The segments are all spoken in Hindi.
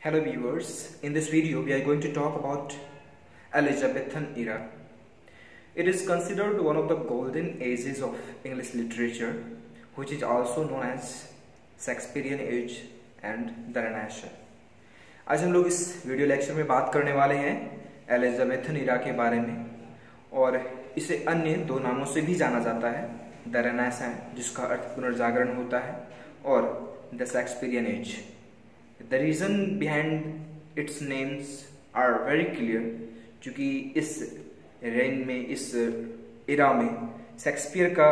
Hello viewers, in this video we are going to talk about Elizabethan era. It is considered one of the golden ages of English literature, which is also known as Shakespearean age and the Renaissance. आज हम लोग इस वीडियो लेक्चर में बात करने वाले हैं एलिजाबेथन इरा के बारे में, और इसे अन्य दो नामों से भी जाना जाता है, द रेनेसां जिसका अर्थ पुनर्जागरण होता है और the Shakespearean age. The reason behind its names are very clear, क्योंकि इस रेन में, इस इरा में शेक्सपियर का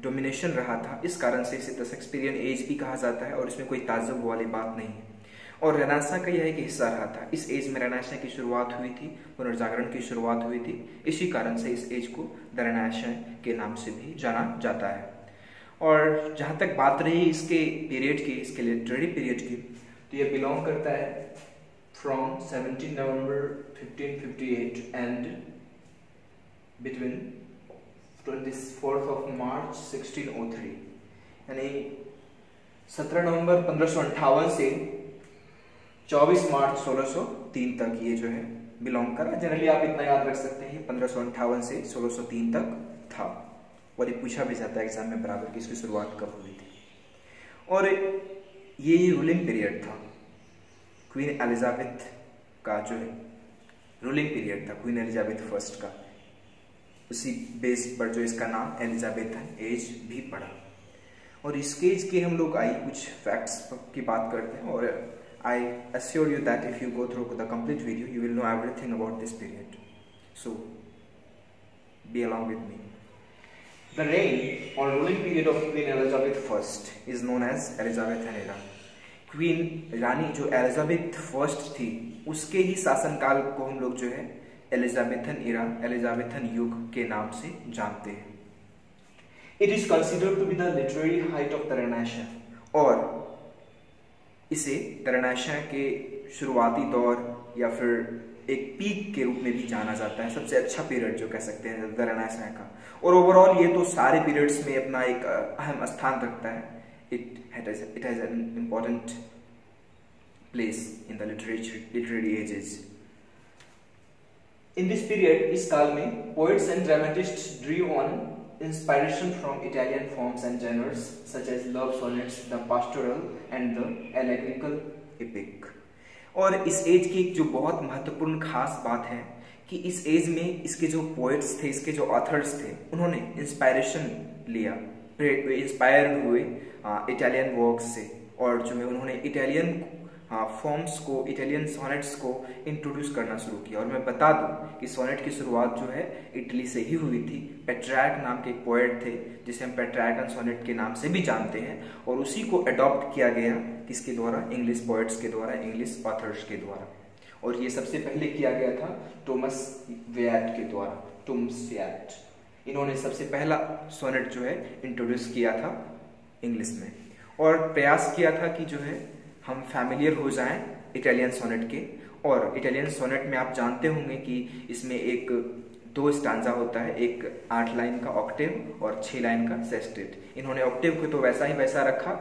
डोमिनेशन रहा था, इस कारण से इसे द शेक्सपियरियन एज भी कहा जाता है और इसमें कोई ताज्जुब वाली बात नहीं है. और रेनेसां का यह एक हिस्सा रहा था. इस एज में रेनेसां की शुरुआत हुई थी, पुनर्जागरण की शुरुआत हुई थी. इसी कारण से इस एज को द रेनेसां के नाम से भी जाना जाता है. और जहाँ तक बात रही इसके पीरियड की, इसके लिटरेरी पीरियड की, तो ये बिलोंग करता है from 17 November 1558 and between 24th of March 1603, यानी 17 नवंबर 1558 से 24 मार्च 1603 तक ये जो है बिलोंग करा. जनरली आप इतना याद रख सकते हैं 1558 से 1603 तक था, और ये पूछा भी जाता है एग्जाम में बराबर कि इसकी शुरुआत कब हुई थी. और ये रूलिंग पीरियड था क्वीन एलिजाबेथ का, जो है रूलिंग पीरियड था क्वीन एलिजाबेथ फर्स्ट का. उसी बेस पर जो इसका नाम एलिजाबेथन एज भी पड़ा. और इस एज के हम लोग आई कुछ फैक्ट्स की बात करते हैं, और I assure you that if you go through the complete video you will know everything about this period. So be along with me. The reign or ruling period of Queen Elizabeth I is known as Elizabethan era. Queen रानी जो एलिजाबेथ फर्स्ट थी, उसके ही शासनकाल को हम लोग जो है एलिजाबेथन इरा, एलिजाबेथन युग के नाम से जानते हैं. It is considered to be the literary height of the Renaissance, और इसे द रेनेसां के शुरुआती दौर या फिर एक पीक के रूप में भी जाना जाता है. सबसे अच्छा पीरियड जो कह सकते हैं द रेनेसां का. और ओवरऑल ये तो सारे पीरियड्स में अपना एक अहम स्थान रखता है. It has an important place in the literary ages. In this period, इस काल में poets and dramatists drew on inspiration from Italian forms and genres such as love sonnets, the pastoral and the allegorical epic. और इस एज की जो बहुत महत्वपूर्ण खास बात है कि इस एज में इसके जो पोएट्स थे, इसके जो ऑथर्स थे, उन्होंने इंस्पायरेशन लिया, इंस्पायर हुए इटालियन वर्क्स से, और जो है उन्होंने इटालियन फॉर्म्स को, इटालियन सोनेट्स को इंट्रोड्यूस करना शुरू किया. और मैं बता दूं कि सोनेट की शुरुआत जो है इटली से ही हुई थी. पेट्रैर्क नाम के एक पोएट थे जिसे हम पेट्रैर्कन सोनेट के नाम से भी जानते हैं, और उसी को अडॉप्ट किया गया किसके द्वारा, इंग्लिश पोएट्स के द्वारा, इंग्लिश ऑथर्स के द्वारा. और ये सबसे पहले किया गया था टॉमस व्याट के द्वारा. टॉमस व्याट, इन्होंने सबसे पहला सोनेट जो है इंट्रोड्यूस किया था इंग्लिश में, और प्रयास किया था कि जो है हम फैमिलियर हो जाएं इटालियन सोनेट के. और इटालियन सोनेट में आप जानते होंगे कि इसमें एक 2 स्टांजा होता है, एक 8 लाइन का ऑक्टेव और 6 लाइन का सेस्टेट. इन्होंने ऑक्टेव को तो वैसा ही वैसा रखा,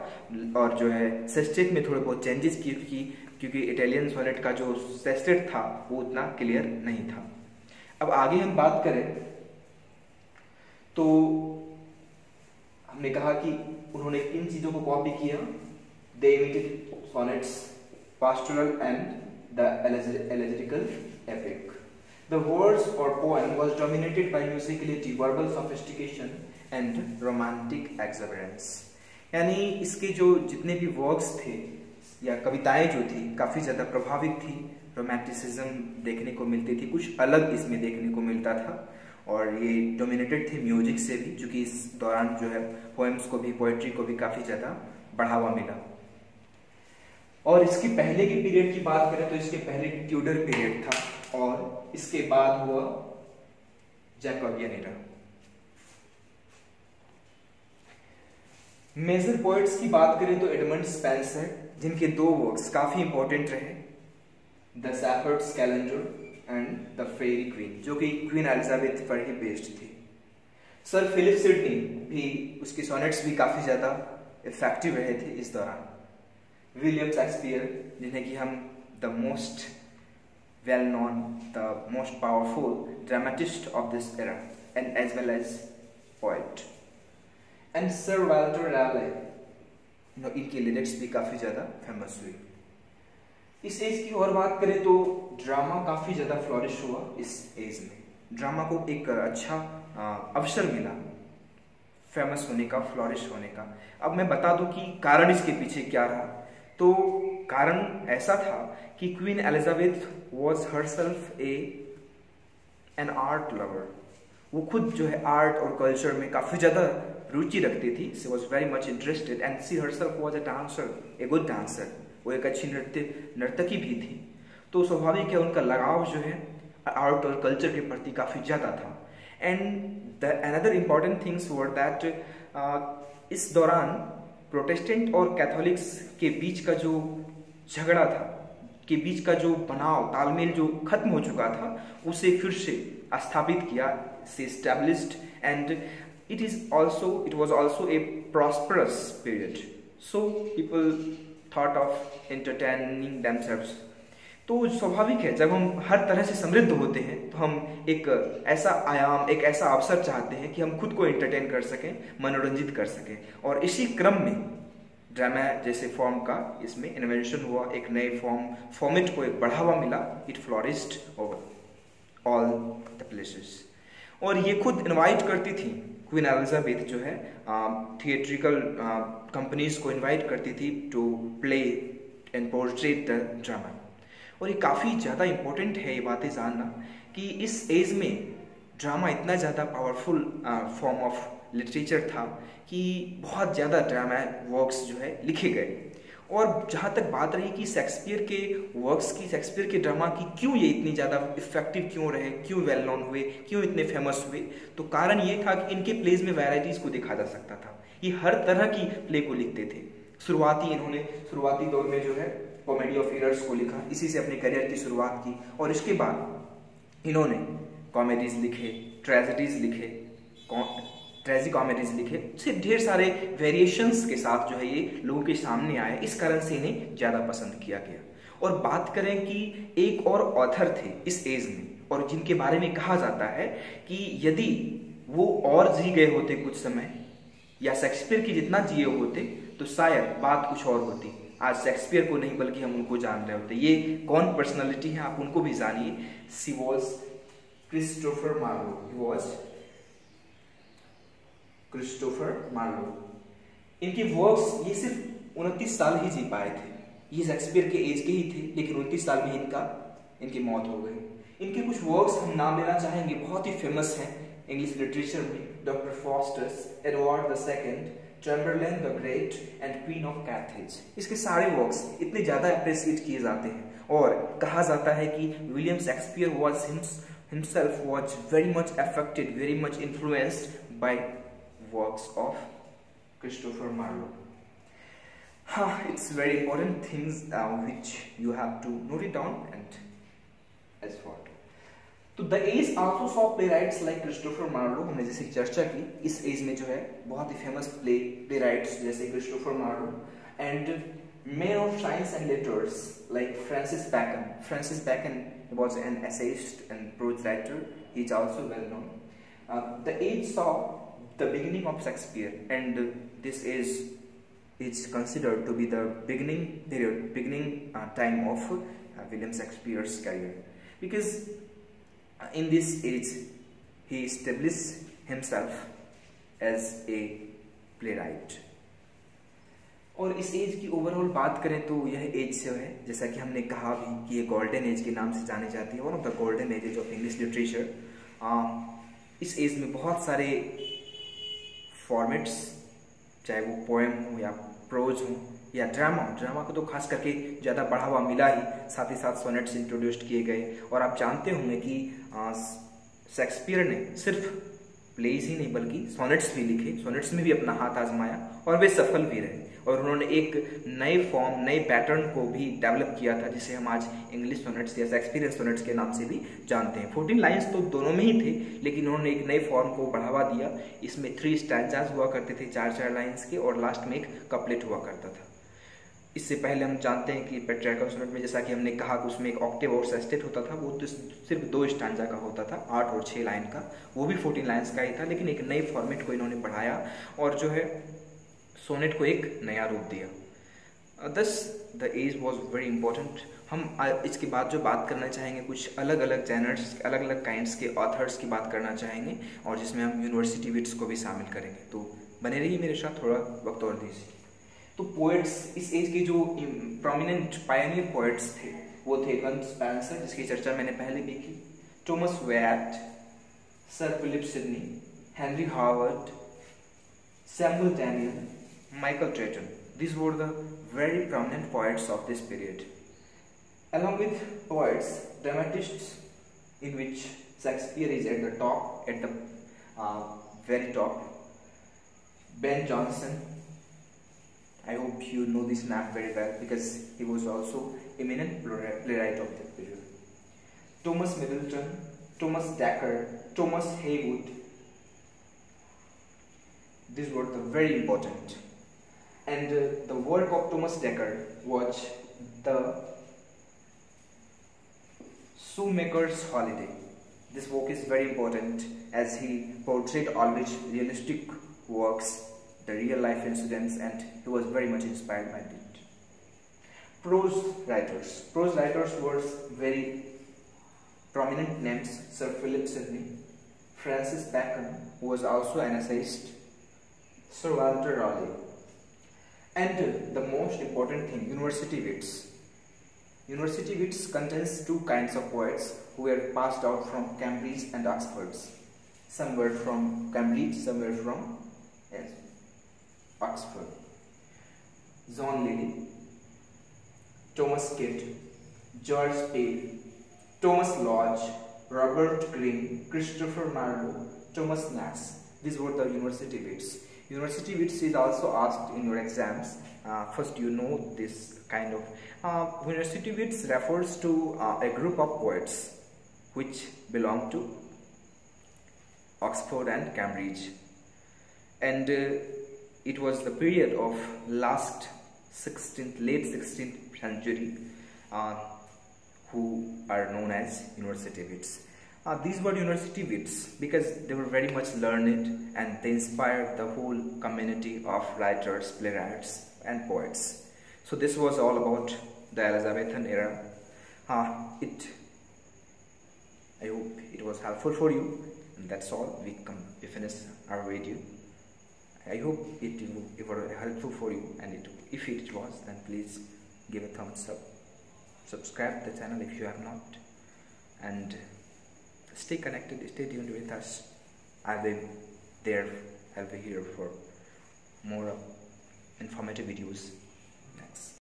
और जो है सेस्टेट में थोड़े बहुत चेंजेस किए, क्योंकि इटालियन सोनेट का जो सेस्टेट था वो उतना क्लियर नहीं था. अब आगे हम बात करें तो हमने कहा कि उन्होंने इन चीजों को कॉपी किया. दे emitted sonnets, pastoral and the allegorical epic. The verse or poem was dominated by musicality, verbal sophistication and romantic exuberance. यानी इसके जो जितने भी वर्क्स थे या कविताएं जो थी काफी ज्यादा प्रभावित थी, रोमांटिसिज्म देखने को मिलती थी, कुछ अलग इसमें देखने को मिलता था. और ये डोमिनेटेड थे म्यूजिक से भी, क्योंकि इस दौरान जो है पोएम्स को भी, पोएट्री को भी काफी ज्यादा बढ़ावा मिला. और इसके पहले के पीरियड की बात करें तो इसके पहले ट्यूडर पीरियड था, और इसके बाद हुआ जैकोबियन एरा. मेजर पोएट्स की बात करें तो एडमंड स्पेंसर, जिनके 2 वर्क्स काफी इंपॉर्टेंट रहे, the Shepherd's Calendar and the Faerie Queene, जो कि क्वीन एलिजाबेथ पर ही बेस्ड थी. सर फिलिप सिडनी भी, उसके सोनेट्स भी काफी ज्यादा इफेक्टिव रहे थे इस दौरान. विलियम शेक्सपियर, जिन्हें कि हम the most well known, the most powerful dramatist of this era and as well as poet, and Sir Walter Raleigh, इनकी लिरिक्स भी काफ़ी ज़्यादा फेमस हुई। इस एज की और बात करें तो ड्रामा काफ़ी ज़्यादा फ्लॉरिश हुआ इस एज में। ड्रामा को एक अच्छा अवसर मिला फेमस होने का, फ्लॉरिश होने का। अब मैं बता दूं कि कारण इसके पीछे क्या रहा। तो कारण ऐसा था कि Queen Elizabeth was herself an art lover. वो खुद जो है आर्ट और कल्चर में काफ़ी ज़्यादा रुचि रखती थी। She was very much interested and she herself was a dancer, a good dancer. वो एक अच्छी नर्तकी भी थी। तो स्वाभाविक है उनका लगाव जो है आर्ट और कल्चर के प्रति काफ़ी ज़्यादा था। And the another important things were that इस दौरान प्रोटेस्टेंट और कैथोलिक्स के बीच का जो झगड़ा था, के बीच का जो बनाव तालमेल जो खत्म हो चुका था, उसे फिर से स्थापित किया, से established, and it was also a prosperous period, so people thought of entertaining themselves। तो स्वाभाविक है जब हम हर तरह से समृद्ध होते हैं तो हम एक ऐसा आयाम, एक ऐसा अवसर चाहते हैं कि हम खुद को एंटरटेन कर सकें, मनोरंजित कर सकें। और इसी क्रम में ड्रामा जैसे फॉर्म का इसमें इन्वेंशन हुआ, एक नए फॉर्मेट को एक बढ़ावा मिला। It flourished over all the places. और ये खुद इनवाइट करती थी, क्वीन एलिजाबेथ जो है थिएट्रिकल कंपनीज को इनवाइट करती थी to play and portrait the drama. और ये काफ़ी ज़्यादा इम्पोर्टेंट है ये बातें जानना कि इस एज में ड्रामा इतना ज़्यादा पावरफुल फॉर्म ऑफ लिटरेचर था कि बहुत ज़्यादा ड्रामा वर्क्स जो है लिखे गए। और जहाँ तक बात रही कि शेक्सपियर के वर्क्स की, शेक्सपियर के ड्रामा की क्यों ये इतनी ज़्यादा इफेक्टिव क्यों रहे, क्यों वेल नोन हुए, क्यों इतने फेमस हुए, तो कारण ये था कि इनके प्लेज में वैराइटीज़ को देखा जा सकता था। ये हर तरह की प्ले को लिखते थे। शुरुआती दौर में जो है कॉमेडी ऑफ एरर्स को लिखा, इसी से अपने करियर की शुरुआत की। और इसके बाद इन्होंने कॉमेडीज लिखे, ट्रेजेडीज लिखे, ट्रेजी कॉमेडीज लिखे, सिर्फ ढेर सारे वेरिएशंस के साथ जो है ये लोगों के सामने आए। इस कारण से इन्हें ज़्यादा पसंद किया गया। और बात करें कि एक और ऑथर थे इस एज में और जिनके बारे में कहा जाता है कि यदि वो और जी गए होते कुछ समय या शेक्सपियर की जितना जिए होते तो शायद बात कुछ और होती। आज शेक्सपियर को नहीं बल्कि हम उनको जान रहे होते। ये कौन पर्सनालिटी है आप उनको भी जानिए। She was Christopher Marlowe. He was Christopher Marlowe. इनके वर्क्स, ये सिर्फ 29 साल ही जी पाए थे। ये शेक्सपियर के एज के ही थे, लेकिन 29 साल में इनकी मौत हो गई। इनके कुछ वर्क्स हम नाम लेना चाहेंगे, बहुत ही फेमस हैं इंग्लिश लिटरेचर में। Doctor Faustus, Edward II, Chamberlain the Great and Queen of Carthage. इसके सारे वर्क्स इतने ज़्यादा अप्रिशिएट किए जाते हैं और कहा जाता है कि William Shakespeare was himself was very much affected, very much influenced by works of Christopher Marlowe. It's very important things which you have to note it down and as what. तो the age also saw playwrights like Christopher Marlowe, हमने जैसे चर्चा की, इस एज में जो है बहुत ही फेमस playwrights जैसे Christopher Marlowe and men of science and letters like Francis Bacon. Francis Bacon was an essayist and prose writer. He is also well known. The age saw the beginning of Shakespeare, and this is considered to be the beginning time of William Shakespeare's career, because in this age he established himself as a playwright. और इस एज की ओवरऑल बात करें तो यह एज जो है, जैसा कि हमने कहा भी कि ये गोल्डन एज के नाम से जानी जाती है, one of the golden edges of English literature. इस एज में बहुत सारे फॉर्मेट्स, चाहे वो पोएम हो या प्रोज हो या ड्रामा को तो खास करके ज़्यादा बढ़ावा मिला ही, साथ ही साथ सोनेट्स इंट्रोड्यूस्ड किए गए। और आप जानते होंगे कि शेक्सपियर ने सिर्फ प्लेज ही नहीं बल्कि सोनेट्स भी लिखे, सोनेट्स में भी अपना हाथ आजमाया और वे सफल भी रहे। और उन्होंने एक नए फॉर्म, नए पैटर्न को भी डेवलप किया था जिसे हम आज इंग्लिश सोनेट्स या शेक्सपियरियन सोनेट्स के नाम से भी जानते हैं। 14 लाइन्स तो दोनों में ही थे, लेकिन उन्होंने एक नए फॉर्म को बढ़ावा दिया। इसमें 3 स्टैंजास हुआ करते थे 4-4 लाइन्स के, और लास्ट में एक कपलेट हुआ करता था। इससे पहले हम जानते हैं कि पेट्रियार्कल सोनेट में जैसा कि हमने कहा कि उसमें एक ऑक्टेव और सेस्टेट होता था, वो तो सिर्फ 2 स्टैंजा का होता था, 8 और 6 लाइन का, वो भी 14 लाइन्स का ही था, लेकिन एक नए फॉर्मेट को इन्होंने बढ़ाया और जो है सोनेट को एक नया रूप दिया। Thus the age was very important. हम इसके बाद जो बात करना चाहेंगे कुछ अलग अलग जैनर्स, अलग अलग काइंड्स के ऑथर्स की बात करना चाहेंगे और जिसमें हम यूनिवर्सिटी विट्स को भी शामिल करेंगे, तो बने रहिए मेरे साथ, थोड़ा वक्त और दीजिए। तो पोएट्स, इस एज के जो प्रोमिनेंट पायनियर पोएट्स थे वो थे गन स्पेंसर, जिसकी चर्चा मैंने पहले भी की, Thomas Wyatt, Sir Philip Sidney, Henry Harvard, Samuel Daniel, Michael Drayton. These were the very prominent poets of this period. Along with poets, dramatists, in which Shakespeare is at the top, at the very top. Ben Jonson. I hope you know this name very well because he was also eminent playwright of that period. Thomas Middleton, Thomas Dekker, Thomas Heywood. These were the very important. And the work of Thomas Dekker was The Shoemaker's Holiday. This work is very important as he portrayed always realistic works, the real life incidents, and he was very much inspired by it. Prose writers were very prominent names: Sir Philip Sidney, Francis Bacon, who was also an essayist, Sir Walter Raleigh. And the most important thing, university wits. University wits contains 2 kinds of poets who were passed out from Cambridge and Oxford. Some were from Cambridge, some were from Oxford. John Lilly, Thomas Kidd, George Peel, Thomas Lodge, Robert Greene, Christopher Marlowe, Thomas Nast. These were the university wits. University wits is also asked in your exams. First, you know this kind of university wits refers to a group of poets which belong to Oxford and Cambridge, and it was the period of late 16th century who are known as university wits. These were university wits because they were very much learned and they inspired the whole community of writers, playwrights and poets. So this was all about the Elizabethan era. I hope it was helpful for you, and that's all. We finish our video. I hope it was helpful for you, and if it was, then please give a thumbs up. Subscribe the channel if you have not, and stay connected, stay tuned with us. I'll be here for more informative videos next.